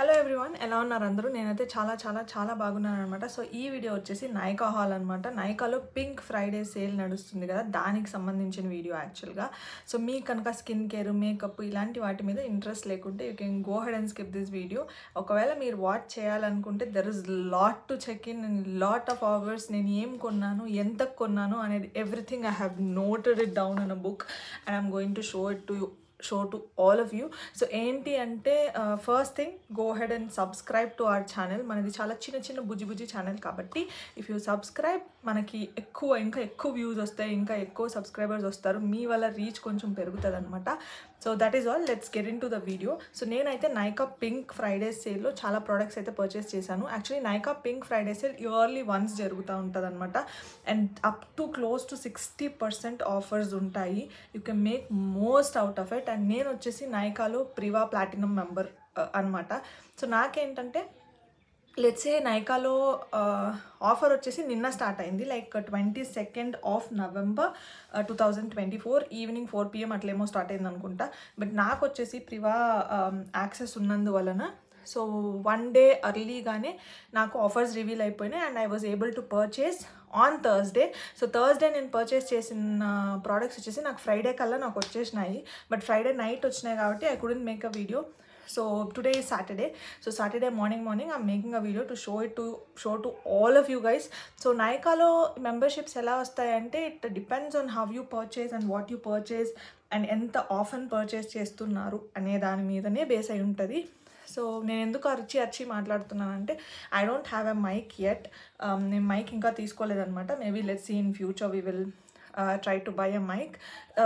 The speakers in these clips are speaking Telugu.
హలో ఎవ్రీవన్, ఎలా ఉన్నారు అందరూ? నేనైతే చాలా బాగున్నాను అనమాట. సో ఈ వీడియో వచ్చేసి నైకా హాల్ అనమాట. నైకాలో పింక్ ఫ్రైడే సేల్ నడుస్తుంది కదా, దానికి సంబంధించిన వీడియో యాక్చువల్గా. సో మీకు కనుక స్కిన్ కేర్, మేకప్ ఇలాంటి వాటి మీద ఇంట్రెస్ట్ లేకుంటే you can go head and skip this video. ఒకవేళ మీరు వాచ్ చేయాలనుకుంటే there is lot to check in and lot of hours. నేను ఏం కొన్నాను, ఎంత కొన్నాను అనేది everything I have noted it down in a book and I'm going to show to all of you. So enti ante first thing, go ahead and subscribe to our channel. manadi chala chinna bujji channel kabatti if you subscribe manaki ఇంకా ఎక్కువ వ్యూస్ వస్తాయి, ఇంకా ఎక్కువ సబ్స్క్రైబర్స్ వస్తారు, మీ వల్ల రీచ్ కొంచెం పెరుగుతుంది అనమాట. So that is all, let's get in to the video. So నేనైతే నైకా పింక్ ఫ్రైడే సేల్లో చాలా ప్రోడక్ట్స్ అయితే పర్చేస్ చేశాను. Actually Nykaa pink Friday sale yearly once జరుగుతూ ఉంటుంది అనమాట. And up to close to 60% offers ఉంటాయి. You can make most out of it. And నేను వచ్చేసి నైకాలో ప్రివా ప్లాటినం మెంబర్ అనమాట. సో నాకేంటంటే లెట్స్ సే నైకాలో ఆఫర్ వచ్చేసి నిన్న స్టార్ట్ అయింది, like 22nd of November 2024 evening 4 PM అట్లేమో స్టార్ట్ అయింది అనుకుంటా. బట్ నాకు వచ్చేసి ప్రివా యాక్సెస్ ఉన్నందువలన సో 1 day ఎర్లీగానే నాకు ఆఫర్స్ రివీల్ అయిపోయినాయి and I was able to purchase on Thursday. So Thursday నేను పర్చేస్ చేసిన ప్రోడక్ట్స్ వచ్చేసి నాకు ఫ్రైడే కల్లా నాకు వచ్చేసినాయి. బట్ ఫ్రైడే నైట్ వచ్చినాయి కాబట్టి I couldn't make a video. So today is Saturday. So Saturday morning I'm making a video to show to all of you guys. So Nykaa lo memberships ela vastayante it depends on how you purchase and what you purchase and enta often purchase chestunnaru ane dani meedane base ayi untadi. So నేను ఎందుకు అరిచి మాట్లాడుతున్నానంటే I don't have a mic yet. నేను మైక్ ఇంకా తీసుకోలేదన్నమాట. Maybe let's see in future we will try to buy a mic.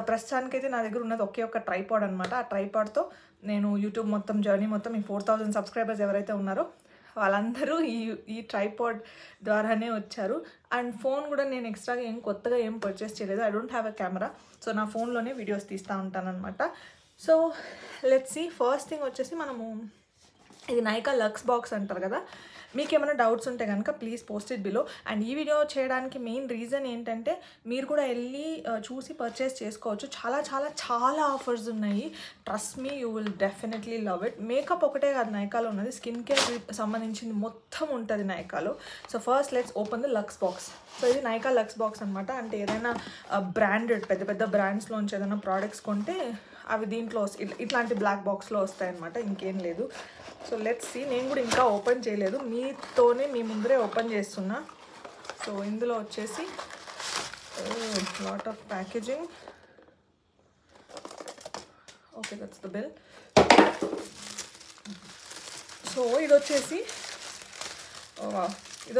ప్రస్తుతానికైతే నా దగ్గర ఉన్నది ఒకే ఒక ట్రైపాడ్ అనమాట. ఆ ట్రైపాడ్తో నేను యూట్యూబ్ మొత్తం జర్నీ మొత్తం ఈ 4000 సబ్స్క్రైబర్స్ ఎవరైతే ఉన్నారో వాళ్ళందరూ ఈ ట్రైపాడ్ ద్వారానే వచ్చారు. అండ్ ఫోన్ కూడా నేను ఎక్స్ట్రాగా కొత్తగా ఏం పర్చేస్ చేయలేదు. I don't have a camera. So నా ఫోన్లోనే వీడియోస్ తీస్తూ ఉంటాను అనమాట. So let's see. First thing వచ్చేసి మనము ఇది నైకా లక్స్ బాక్స్ అంటారు కదా. మీకు ఏమైనా డౌట్స్ ఉంటే కనుక please post it below. And ఈ వీడియో చేయడానికి మెయిన్ రీజన్ ఏంటంటే మీరు కూడా వెళ్ళి చూసి పర్చేస్ చేసుకోవచ్చు. చాలా ఆఫర్స్ ఉన్నాయి. Trust me, you will definitely love it. Makeup ఒకటే కాదు నైకాలో ఉన్నది, స్కిన్ కేర్ సంబంధించింది మొత్తం ఉంటుంది నైకాలో. So first let's open the luxe box. So ఇది నైకా లక్స్ బాక్స్ అనమాట. అంటే ఏదైనా బ్రాండెడ్ పెద్ద బ్రాండ్స్లోంచి ఏదైనా ప్రోడక్ట్స్ కొంటే అవి దీంట్లో ఇట్లాంటి బ్లాక్ బాక్స్లో వస్తాయన్నమాట, ఇంకేం లేదు. So let's see. నేను కూడా ఇంకా ఓపెన్ చేయలేదు, మీ ముందరే ఓపెన్ చేస్తున్నా. సో ఇందులో వచ్చేసి lot of packaging. Okay, that's the bill. So ఇది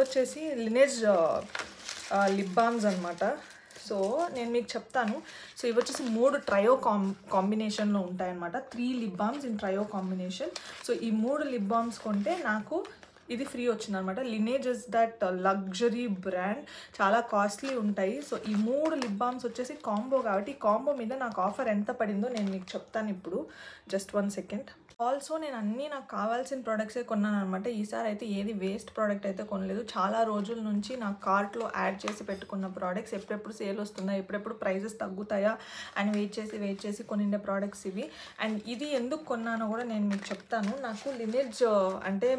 వచ్చేసి లినేజ్ లిప్ బామ్స్ అనమాట. సో నేను మీకు చెప్తాను. సో ఇవి వచ్చేసి 3 ట్రయో కాంబినేషన్లో ఉంటాయన్నమాట. 3 lip balms in trio combination. So ఈ 3 లిప్ బామ్స్ కొంటే నాకు ఇది ఫ్రీ వచ్చిందనమాట. Laneige is that luxury brand, చాలా కాస్ట్లీ ఉంటాయి. సో ఈ 3 లిప్ బామ్స్ వచ్చేసి కాంబో కాబట్టి ఈ కాంబో మీద నాకు ఆఫర్ ఎంత పడిందో నేను మీకు చెప్తాను ఇప్పుడు. Just 1 second. ఆల్సో నేను అన్నీ నాకు కావాల్సిన ప్రోడక్ట్సే కొన్నాను అనమాట. ఈసారి అయితే ఏది వేస్ట్ ప్రోడక్ట్ అయితే కొనలేదు. చాలా రోజుల నుంచి నా కార్ట్లో యాడ్ చేసి పెట్టుకున్న ప్రోడక్ట్స్, ఎప్పుడెప్పుడు సేల్ వస్తుందా, ఎప్పుడెప్పుడు ప్రైజెస్ తగ్గుతాయా అని వెయిట్ చేసి కొనిండే ప్రోడక్ట్స్ ఇవి. అండ్ ఇది ఎందుకు కొన్నానో కూడా నేను మీకు చెప్తాను. నాకు లినేజ్ అంటే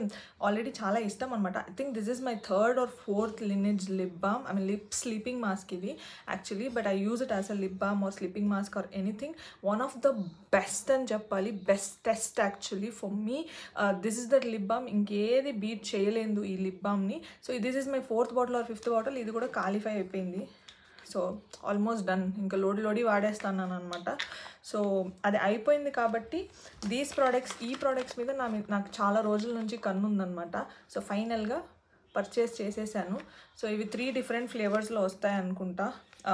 ఆల్రెడీ చాలా ఇష్టం అనమాట. I think this is my 3rd or 4th Laneige lip balm. I mean lip sleeping mask ఇది actually, but I use it as a lip balm or sleeping mask or anything. One of the best అని చెప్పాలి, bestest actually for me. This is that lip balm, ఇంకేది బీట్ చేయలేదు ఈ లిప్ బామ్ని. So this is my 4th bottle or 5th bottle. ఇది కూడా క్వాలిఫై అయిపోయింది. సో ఆల్మోస్ట్ డన్, ఇంకా లోడి వాడేస్తాను అనమాట. సో అది అయిపోయింది కాబట్టి ఈ ప్రోడక్ట్స్ మీద నాకు చాలా రోజుల నుంచి కన్ను ఉందన్నమాట. సో ఫైనల్గా పర్చేస్ చేసేసాను. సో ఇవి 3 డిఫరెంట్ ఫ్లేవర్స్లో వస్తాయి అనుకుంటా.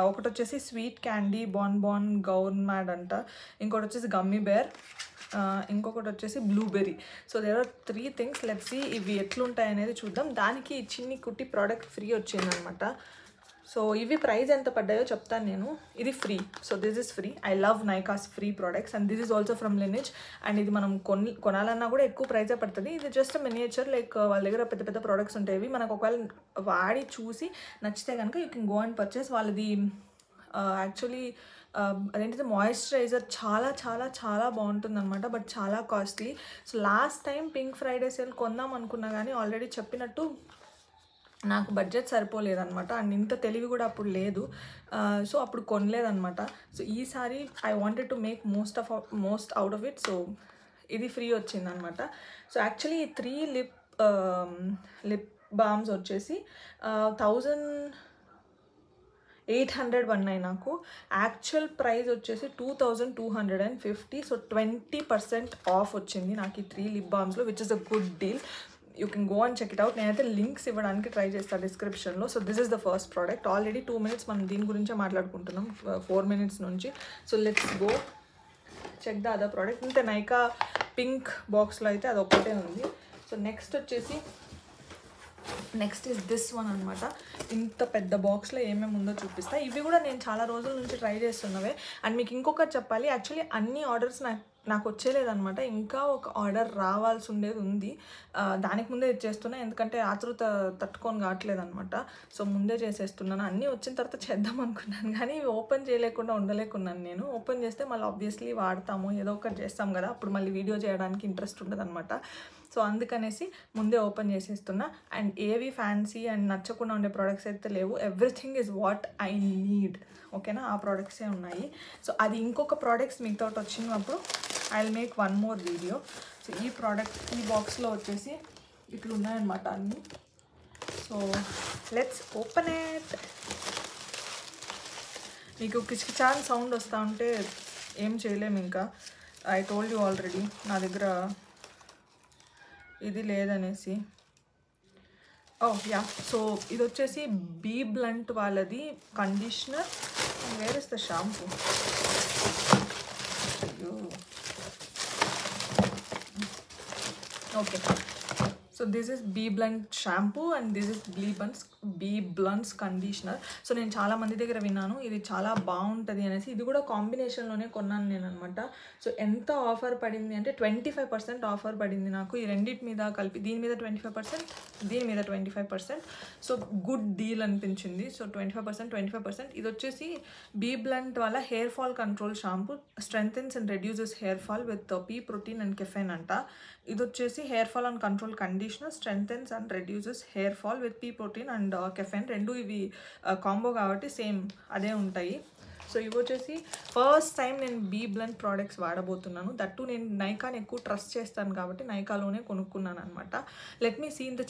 ఒకటి వచ్చేసి sweet candy, bon gourmand అంట, ఇంకోటి వచ్చేసి గమ్మీ బేర్, ఇంకొకటి వచ్చేసి blueberry. So there are 3 things. Let's see ఇవి ఎట్లుంటాయి అనేది చూద్దాం. దానికి చిన్ని కుట్టి ప్రోడక్ట్ ఫ్రీ వచ్చిందనమాట. సో ఇవి ప్రైస్ ఎంత పడ్డాయో చెప్తాను నేను. ఇది free. So this is free. I love Nykaa's free products and this is also from Laneige. And ఇది మనం కొనాలన్నా కూడా ఎక్కువ ప్రైజే పడుతుంది. ఇది జస్ట్ మినియేచర్, లైక్ వాళ్ళ దగ్గర పెద్ద ప్రోడక్ట్స్ ఉంటాయి. మనకు ఒకవేళ వాడి చూసి నచ్చితే కనుక you can go and purchase. వాళ్ళది యాక్చువల్లీ అదేంటిది మాయిశ్చరైజర్ చాలా చాలా చాలా బాగుంటుందన్నమాట, బట్ చాలా costly. So last time pink Friday sale కొందాం అనుకున్నా కానీ ఆల్రెడీ చెప్పినట్టు నాకు బడ్జెట్ సరిపోలేదన్నమాట, అండ్ ఇంత తెలివి కూడా అప్పుడు లేదు. సో అప్పుడు కొనలేదన్నమాట. సో ఈసారి I wanted to make most out of it. So ఇది ఫ్రీ వచ్చిందనమాట. సో యాక్చువల్లీ ఈ 3 లిప్ బామ్స్ వచ్చేసి 1800 పడినాయి నాకు. యాక్చువల్ ప్రైస్ వచ్చేసి 2250. సో 20% ఆఫ్ వచ్చింది నాకు ఈ 3 లిప్ బామ్స్లో, which is a good deal. You can go and check it out. నేనైతే లింక్స్ ఇవ్వడానికి ట్రై చేస్తాను డిస్క్రిప్షన్లో. So this is the first product. Already 2 minutes మనం దీని గురించే మాట్లాడుకుంటున్నాం, 4 minutes నుంచి. So let's go check the other product. ఇంతే నైకా పింక్ బాక్స్లో అయితే అది ఒక్కటే ఉంది. So next is this one అనమాట. ఇంత పెద్ద బాక్స్లో ఏమేమి ఉందో చూపిస్తా. ఇవి కూడా నేను చాలా రోజుల నుంచి ట్రై చేస్తున్నవే. అండ్ మీకు ఇంకొకటి చెప్పాలి, యాక్చువల్లీ అన్ని ఆర్డర్స్ నాకు వచ్చేలేదనమాట. ఇంకా ఒక ఆర్డర్ రావాల్సి ఉండేది ఉంది. దానికి ముందే ఇచ్చేస్తున్నా, ఎందుకంటే ఆతృత తట్టుకొని కావట్లేదు అనమాట. సో ముందే చేసేస్తున్నాను. అన్నీ వచ్చిన తర్వాత చేద్దాం అనుకున్నాను, కానీ ఇవి ఓపెన్ చేయలేకుండా ఉండలేకున్నాను నేను. ఓపెన్ చేస్తే మళ్ళీ ఆబ్వియస్లీ వాడతాము, ఏదో ఒకటి చేస్తాం కదా, అప్పుడు మళ్ళీ వీడియో చేయడానికి ఇంట్రెస్ట్ ఉండదు అనమాట. సో అందుకనేసి ముందే ఓపెన్ చేసేస్తున్నా. అండ్ ఏవి ఫ్యాన్సీ అండ్ నచ్చకుండా ఉండే ప్రోడక్ట్స్ అయితే లేవు. Everything is what I need. ఓకేనా, ఆ ప్రోడక్ట్సే ఉన్నాయి. సో అది ఇంకొక ప్రోడక్ట్స్ మీతో వచ్చినప్పుడు I will make one more video. So ఈ ప్రోడక్ట్ ఈ బాక్స్లో వచ్చేసి ఇట్లా ఉన్నాయన్నమాట అన్నీ. So let's open it. మీకు కిచకిచాన్ సౌండ్ వస్తూ ఉంటే ఏం చేయలేము ఇంకా. ఐ టోల్డ్ యూ ఆల్రెడీ నా దగ్గర ఇది లేదనేసి. యా, సో ఇది వచ్చేసి బీ బ్లంట్ వాళ్ళది conditioner. Where is the shampoo? Okay, so this is BBlunt shampoo and this is BBlunt's conditioner. So నేను చాలా మంది దగ్గర విన్నాను ఇది చాలా బాగుంటుంది అనేసి. ఇది కూడా కాంబినేషన్లోనే కొన్నాను నేను అనమాట. సో ఎంత ఆఫర్ పడింది అంటే 25% ఆఫర్ పడింది నాకు ఈ రెండింటి మీద కలిపి. దీని మీద 25%, దీని మీద 25%. సో గుడ్ డీల్ అనిపించింది. సో 25%. ఇది వచ్చేసి బీ బ్లంట్ వాళ్ళ hair fall control shampoo. Strengthens and reduces hair fall with pea protein and caffeine అంట. ఇది వచ్చేసి hair fall and control conditioner, strengthens and reduces hair fall with pea protein and caffeine. రెండు ఇవి కాంబో కాబట్టి సేమ్ అదే ఉంటాయి. సో ఇవి వచ్చేసి ఫస్ట్ టైం నేను బీ బ్లంట్ ప్రోడక్ట్స్ వాడబోతున్నాను. దట్టు నేను నైకాని ఎక్కువ ట్రస్ట్ చేస్తాను కాబట్టి నైకాలోనే కొనుక్కున్నాను అనమాట. లెట్ మీ సీ ఇంత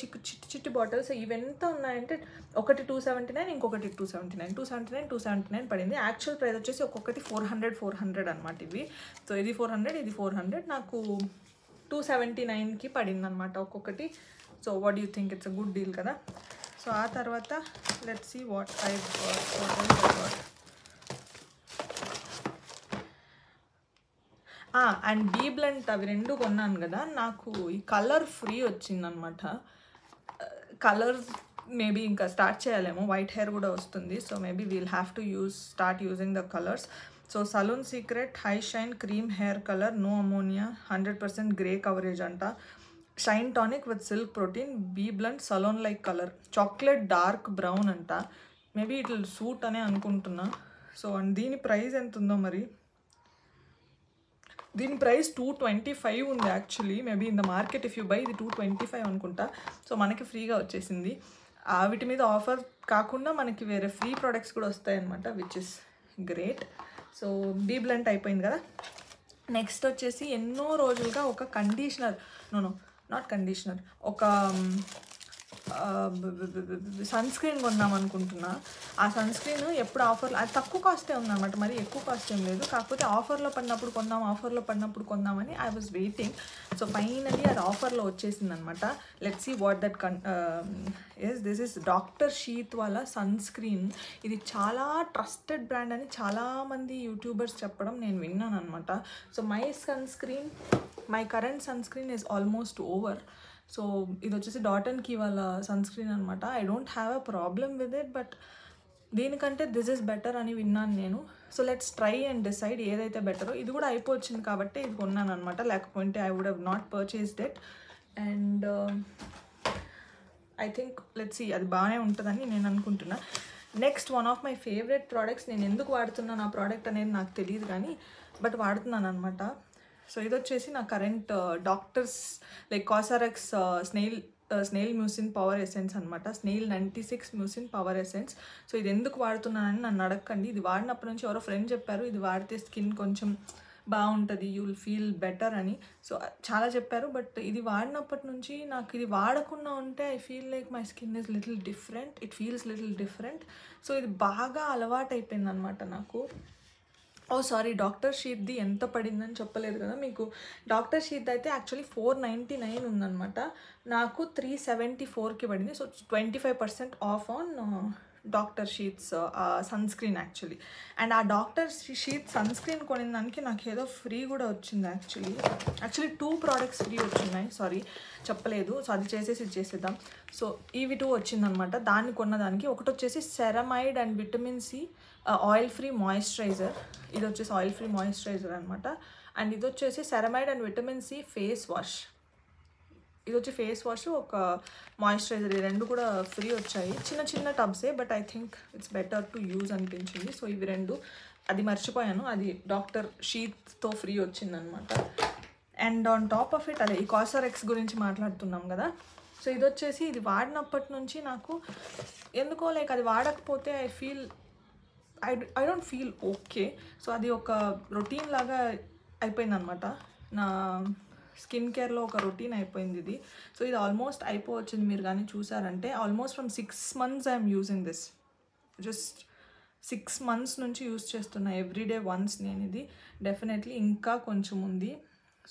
చిట్టి బాటిల్స్. ఇవి ఎంత ఉన్నాయంటే ఒకటి 279, ఇంకొకటి 279 పడింది. యాక్చువల్ ప్రైస్ వచ్చేసి ఒక్కొక్కటి 400 అనమాట ఇవి. సో ఇది 400, ఇది 400. నాకు 279కి పడింది అనమాట ఒక్కొక్కటి. So what you think? It's a good deal కదా. సో ఆ తర్వాత let's see what I got. And BBlunt అవి రెండు కొన్నాను కదా, నాకు ఈ కలర్ ఫ్రీ వచ్చిందనమాట. కలర్ మేబీ ఇంకా స్టార్ట్ చేయాలేమో, వైట్ హెయిర్ కూడా వస్తుంది. So maybe we'll have to start using the colours. So salon secret high shine cream hair colour, no ammonia, 100% grey coverage అంట. Shine tonic with silk protein, be blunt salon like colour, chocolate dark brown అంట. మేబీ ఇట్ విల్ సూట్ అనే అనుకుంటున్నా. సో అండ్ దీని ప్రైస్ ఎంత ఉందో మరి. దీని ప్రైస్ 225 ఉంది actually. Maybe in the market if you by ఇది 225 అనుకుంటా. సో మనకి ఫ్రీగా వచ్చేసింది. వీటి మీద ఆఫర్ కాకుండా మనకి వేరే ఫ్రీ ప్రోడక్ట్స్ కూడా వస్తాయన్నమాట, which is great. So BBlunt అయిపోయింది కదా. నెక్స్ట్ వచ్చేసి ఎన్నో రోజులుగా ఒక కండిషనర్, నాట్ కండిషనర్, ఒక సన్ స్క్రీన్ కొందాం అనుకుంటున్నా. ఆ సన్ స్క్రీన్ ఎప్పుడు ఆఫర్లో, అది తక్కువ కాస్టే ఉందన్నమాట, మరి ఎక్కువ కాస్ట్ ఏం లేదు. కాకపోతే ఆఫర్లో పడినప్పుడు కొందామని I was waiting. So finally అది ఆఫర్లో వచ్చేసింది అనమాట. Let's see what that this is doctor Sheth వాళ్ళ సన్ స్క్రీన్. ఇది చాలా ట్రస్టెడ్ బ్రాండ్ అని చాలామంది యూట్యూబర్స్ చెప్పడం నేను విన్నాను అనమాట. So my current sunscreen is almost over. So ఇది వచ్చేసి డాటన్కి వాళ్ళ సన్ స్క్రీన్ అనమాట. I don't have a problem with it, but దీనికంటే దిస్ ఇస్ బెటర్ అని విన్నాను నేను. So let's try and decide ఏదైతే బెటరో. ఇది కూడా అయిపోయింది కాబట్టి ఇది కొన్నాను అనమాట, లేకపోతే I would have not purchased it. And I think let's see, అది బాగానే ఉంటుందని నేను అనుకుంటున్నా. Next one of my favourite products, నేను ఎందుకు వాడుతున్నాను ఆ ప్రోడక్ట్ అనేది నాకు తెలియదు కానీ బట్ వాడుతున్నాను అనమాట. సో ఇది వచ్చేసి నా current doctors like COSRX snail mucin power essence అనమాట. Snail 96 mucin power essence. So ఇది ఎందుకు వాడుతున్నానని నన్ను అడగండి. ఇది వాడినప్పటి నుంచి ఎవరో ఫ్రెండ్ చెప్పారు ఇది వాడితే స్కిన్ కొంచెం బాగుంటుంది, యూ విల్ ఫీల్ బెటర్ అని. సో చాలా చెప్పారు, బట్ ఇది వాడినప్పటి నుంచి నాకు ఇది వాడకుండా ఉంటే I feel like my skin is little different, it feels little different. So ఇది బాగా అలవాటు అయిపోయింది అనమాట నాకు. సారీ, డాక్టర్ షీట్ది ఎంత పడిందని చెప్పలేదు కదా మీకు. డాక్టర్ షీట్ అయితే యాక్చువల్లీ 499 ఉందన్నమాట, నాకు 374కి పడింది. So 25% off on doctor Sheth's sunscreen actually. And ఆ డాక్టర్ షీట్ సన్ స్క్రీన్ కొనిన దానికి నాకు ఏదో ఫ్రీ కూడా వచ్చింది యాక్చువల్లీ 2 ప్రోడక్ట్స్ ఫ్రీ వచ్చినాయి. సారీ చెప్పలేదు, సో అది చేసేసి ఇది చేసేద్దాం. సో ఇవి 2 వచ్చిందనమాట దాన్ని కొన్నదానికి. ఒకటి వచ్చేసి ceramide and vitamin C oil free moisturiser, ఇది వచ్చేసి ఆయిల్ ఫ్రీ మాయిశ్చరైజర్ అనమాట. అండ్ ఇది వచ్చేసి ceramide and vitamin C face wash, ఇది వచ్చి ఫేస్ వాష్ ఒక మాయిశ్చరైజర్, ఈ 2 కూడా ఫ్రీ వచ్చాయి. చిన్న చిన్న టబ్సే, but I think it's better to use అనిపించింది. సో ఇవి 2 అది మర్చిపోయాను, అది డాక్టర్ షీట్తో ఫ్రీ వచ్చిందనమాట. And on top of it అదే ఈ కాసారెక్స్ గురించి మాట్లాడుతున్నాం కదా. సో ఇది వచ్చేసి ఇది వాడినప్పటి నుంచి నాకు ఎందుకో లైక్ అది వాడకపోతే I don't feel okay. So అది ఒక రొటీన్ లాగా అయిపోయింది అనమాట, నా స్కిన్ కేర్లో ఒక రొటీన్ అయిపోయింది ఇది. సో ఇది ఆల్మోస్ట్ అయిపోవచ్చింది, మీరు కానీ చూసారంటే almost from 6 months I'm using this. Just 6 months నుంచి యూజ్ చేస్తున్నా ఎవ్రీడే వన్స్ నేను ఇది. డెఫినెట్లీ ఇంకా కొంచెం ఉంది.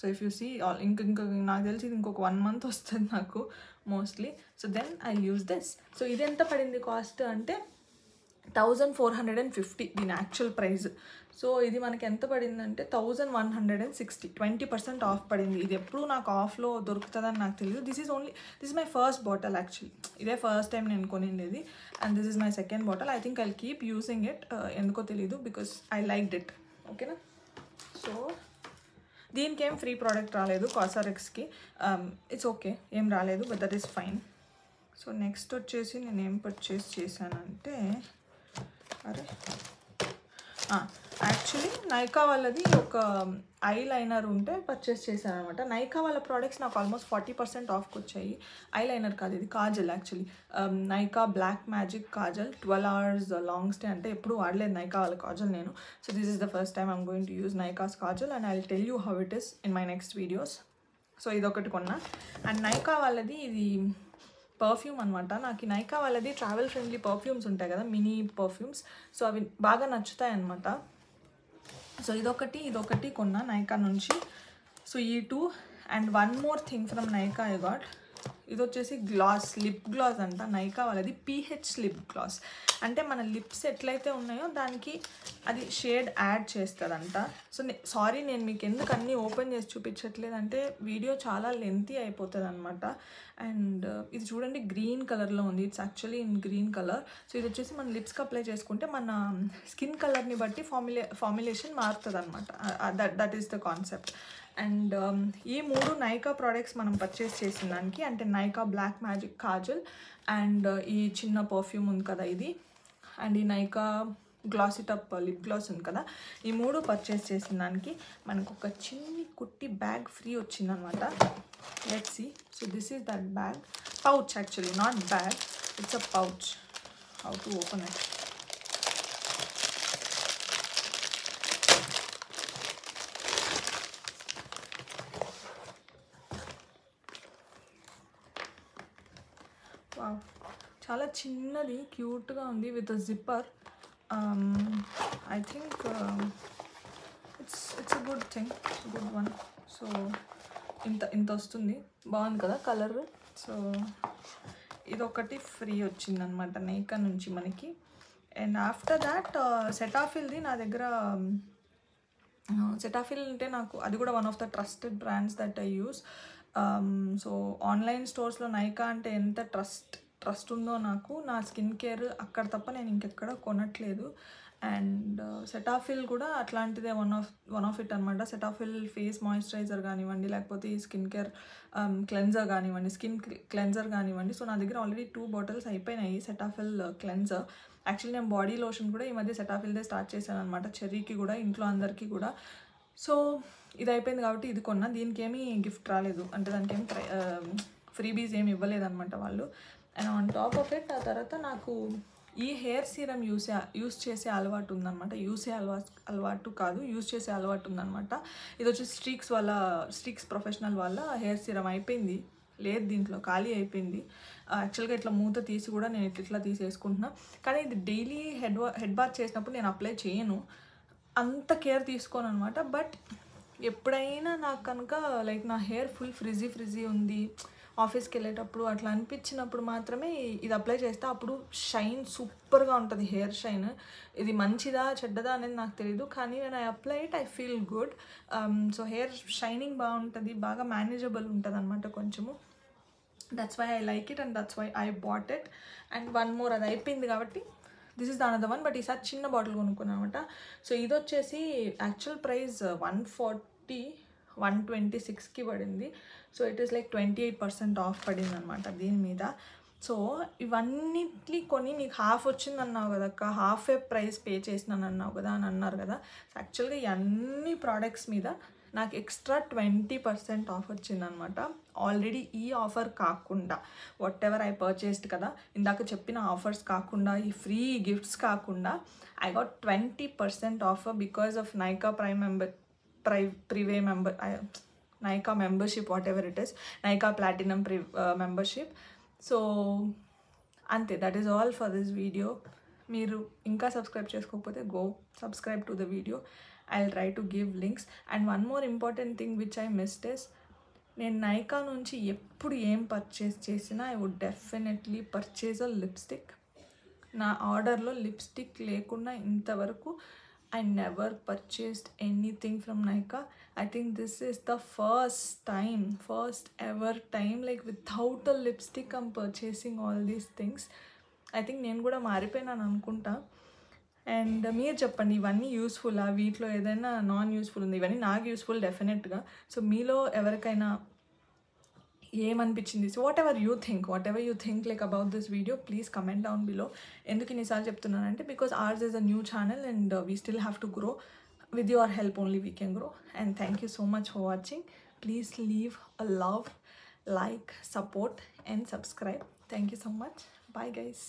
సో ఇఫ్ యూ సీ ఇంక నాకు తెలిసి ఇది ఇంకొక 1 month వస్తుంది నాకు mostly. So then I use this. So ఇది ఎంత పడింది కాస్ట్ అంటే 1450 దీని యాక్చువల్ ప్రైస్. సో ఇది మనకి ఎంత పడిందంటే 1160, 20% ఆఫ్ పడింది. ఇది ఎప్పుడు నాకు ఆఫ్లో దొరుకుతుందని నాకు తెలియదు. This is my first bottle actually, ఇదే ఫస్ట్ టైం నేను కొనిండేది. And this is my second bottle. I think I keep using it, ఎందుకో తెలీదు, బికాస్ ఐ లైక్డ్ ఇట్. ఓకేనా. సో దీనికి ఏం ఫ్రీ ప్రోడక్ట్ రాలేదు కాసారెక్స్కి, ఇట్స్ ఓకే, ఏం రాలేదు, but that is fine. So next వచ్చేసి నేను ఏం పర్చేస్ చేశానంటే యాక్చువల్లీ నైకా వాళ్ళది ఒక ఐ లైనర్ ఉంటే పర్చేస్ చేశాను అనమాట. నైకా వాళ్ళ ప్రోడక్ట్స్ నాకు ఆల్మోస్ట్ 40% ఆఫ్కి వచ్చాయి. ఐ లైనర్ కాదు, ఇది kajal actually. Nykaa black magic kajal 12 hours long stay. అంటే ఎప్పుడు వాడలేదు నైకా వాళ్ళ కాజల్ నేను. So this is the first time I'm going to use Nykaa's kajal and I will tell you how it is in my next videos. So ఇదొకటి కొన్నా. అండ్ నైకా వాళ్ళది ఇది పర్ఫ్యూమ్ అనమాట. నాకు ఈ నైకా వాళ్ళది ట్రావెల్ ఫ్రెండ్లీ పర్ఫ్యూమ్స్ ఉంటాయి కదా, మినీ పర్ఫ్యూమ్స్. సో అవి బాగా నచ్చుతాయి అనమాట. సో ఇదొకటి కొన్నా నైకా నుంచి. సో ఈ 2 and one more thing from Nykaa I got. ఇది వచ్చేసి లిప్ గ్లాస్ అంట నైకా వాళ్ళది, PH లిప్ గ్లాస్. అంటే మన లిప్స్ ఎట్లయితే ఉన్నాయో దానికి అది షేడ్ యాడ్ చేస్తుందంట. సో సారీ నేను మీకు ఎందుకు అన్నీ ఓపెన్ చేసి చూపించట్లేదంటే వీడియో చాలా లెంతీ అయిపోతుంది అనమాట. అండ్ ఇది చూడండి గ్రీన్ కలర్లో ఉంది, it's actually in green colour. So ఇది వచ్చేసి మన లిప్స్కి అప్లై చేసుకుంటే మన స్కిన్ కలర్ని బట్టి ఫార్ములేషన్ మారుతుంది అనమాట. That is the concept. And ఈ 3 నైకా ప్రోడక్ట్స్ మనం పర్చేస్ చేసిన దానికి, అంటే Nykaa black magic kajal and ఈ చిన్న పర్ఫ్యూమ్ ఉంది కదా ఇది, అండ్ ఈ Nykaa glossy top lip gloss ఉంది కదా, ఈ 3 పర్చేస్ చేసిన దానికి మనకు ఒక చిన్ని కుట్టి బ్యాగ్ ఫ్రీ వచ్చిందనమాట. Let's see. So this is that bag, pouch actually, not bag, it's a pouch. How to open it? చాలా చిన్నది, క్యూట్గా ఉంది with zipper. I think it's a good thing, good one. So ఇంత వస్తుంది, బాగుంది కదా కలర్. సో ఇదొకటి ఫ్రీ వచ్చిందనమాట నైకా నుంచి మనకి. అండ్ ఆఫ్టర్ దాట్ సెటాఫిల్ది నా దగ్గర, సెటాఫిల్ అంటే నాకు అది కూడా one of the trusted brands that I use. So online స్టోర్స్లో నైకా అంటే ఎంత ట్రస్ట్ ఉందో నాకు, నా స్కిన్ కేర్ అక్కడ తప్ప నేను ఇంకెక్కడ కొనట్లేదు. అండ్ సెటాఫిల్ కూడా అట్లాంటిదే, వన్ ఆఫ్ ఇట్ అనమాట. సెటాఫిల్ ఫేస్ మాయిశ్చరైజర్ కానివ్వండి, లేకపోతే ఈ స్కిన్ కేర్ క్లెన్జర్ కానివ్వండి, స్కిన్ క్లెన్జర్ కానివ్వండి. సో నా దగ్గర ఆల్రెడీ 2 bottles అయిపోయినాయి సెటాఫిల్ క్లెన్జర్. యాక్చువల్లీ నేను బాడీ లోషన్ కూడా ఈ మధ్య సెటాఫిల్దే స్టార్ట్ చేశాను అనమాట, చెర్రీకి కూడా, ఇంట్లో అందరికీ కూడా. సో ఇది అయిపోయింది కాబట్టి ఇది కొన్నా. దీనికి ఏమీ గిఫ్ట్ రాలేదు, అంటే దానికి ఏమి ఫ్రీబీస్ ఏమి ఇవ్వలేదన్నమాట వాళ్ళు. And on top of it ఆ తర్వాత నాకు ఈ హెయిర్ సీరం యూస్ చేసే అలవాటు ఉందన్నమాట. అలవాటు కాదు, యూస్ చేసే అలవాటు ఉందన్నమాట. ఇది వచ్చి స్ట్రీక్స్ ప్రొఫెషనల్ వాళ్ళ హెయిర్ సీరం అయిపోయింది, లేదు దీంట్లో ఖాళీ అయిపోయింది. యాక్చువల్గా ఇట్లా మూత తీసి కూడా నేను ఇట్లా తీసేసుకుంటున్నా. కానీ ఇది డైలీ హెడ్ బాత్ చేసినప్పుడు నేను అప్లై చేయను, అంత కేర్ తీసుకోను అనమాట. బట్ ఎప్పుడైనా నాకు కనుక లైక్ నా హెయిర్ ఫుల్ ఫ్రిజీ ఉంది, ఆఫీస్కి వెళ్ళేటప్పుడు అట్లా అనిపించినప్పుడు మాత్రమే ఇది అప్లై చేస్తే అప్పుడు షైన్ సూపర్గా ఉంటుంది, హెయిర్ షైన్. ఇది మంచిదా చెడ్డదా అనేది నాకు తెలియదు, కానీ నేను I apply it I feel good. So hair shining బాగుంటుంది, బాగా మేనేజబుల్ ఉంటుంది అనమాట కొంచెము. That's why I like it and that's why I bought it. And one more, అది అయిపోయింది కాబట్టి this is the another one. But ఈసారి చిన్న బాటిల్ కొనుక్కున్నాను అనమాట. సో ఇది వచ్చేసి యాక్చువల్ ప్రైస్ 126కి పడింది. So it is like 28% of పడింది అనమాట దీని మీద. సో ఇవన్నిటి కొని నీకు హాఫ్ వచ్చింది అన్నావు కదా అక్క, హాఫే ప్రైస్ పే చేసినాను అన్నావు కదా అని అన్నారు కదా. సో యాక్చువల్గా ఈ అన్ని ప్రోడక్ట్స్ మీద నాకు ఎక్స్ట్రా 20% ఆఫ్ వచ్చిందనమాట. ఆల్రెడీ ఈ ఆఫర్ కాకుండా వాట్ ఎవర్ ఐ పర్చేస్డ్ కదా, ఇందాక చెప్పిన ఆఫర్స్ కాకుండా, ఈ ఫ్రీ గిఫ్ట్స్ కాకుండా I got 20% offer because of Nykaa Nykaa membership, whatever it is, Nykaa Platinum membership. So ante, that is all for this video. Meeru inka subscribe chesukoకపోతే go subscribe to the video. I'll try to give links. And one more important thing which I missed is, నేను Nykaa నుంచి ఎప్పుడు ఏం పర్చేస్ చేసినా I would definitely purchase a lipstick. నా ఆర్డర్లో లిప్స్టిక్ లేకుండా ఇంతవరకు I never purchased anything from Nykaa. I think this is the first ever time, like without a lipstick I'm purchasing all these things. I think నేను కూడా మారిపోయినాను అనుకుంటా. అండ్ మీరు చెప్పండి, ఇవన్నీ యూస్ఫుల్లా, వీటిలో ఏదైనా నాన్ యూస్ఫుల్ ఉంది? ఇవన్నీ నాకు యూస్ఫుల్ డెఫినెట్గా. సో మీలో ఎవరికైనా ఏమనిపించింది? So what ever you think like about this video, please comment down below. ఎందుకు ఇన్నిసార్లు చెప్తున్నానంటే, because ours is a new channel and we still have to grow. With your help only we can grow. And thank you so much for watching. Please leave a love, like, support and subscribe. Thank you so much. Bye guys.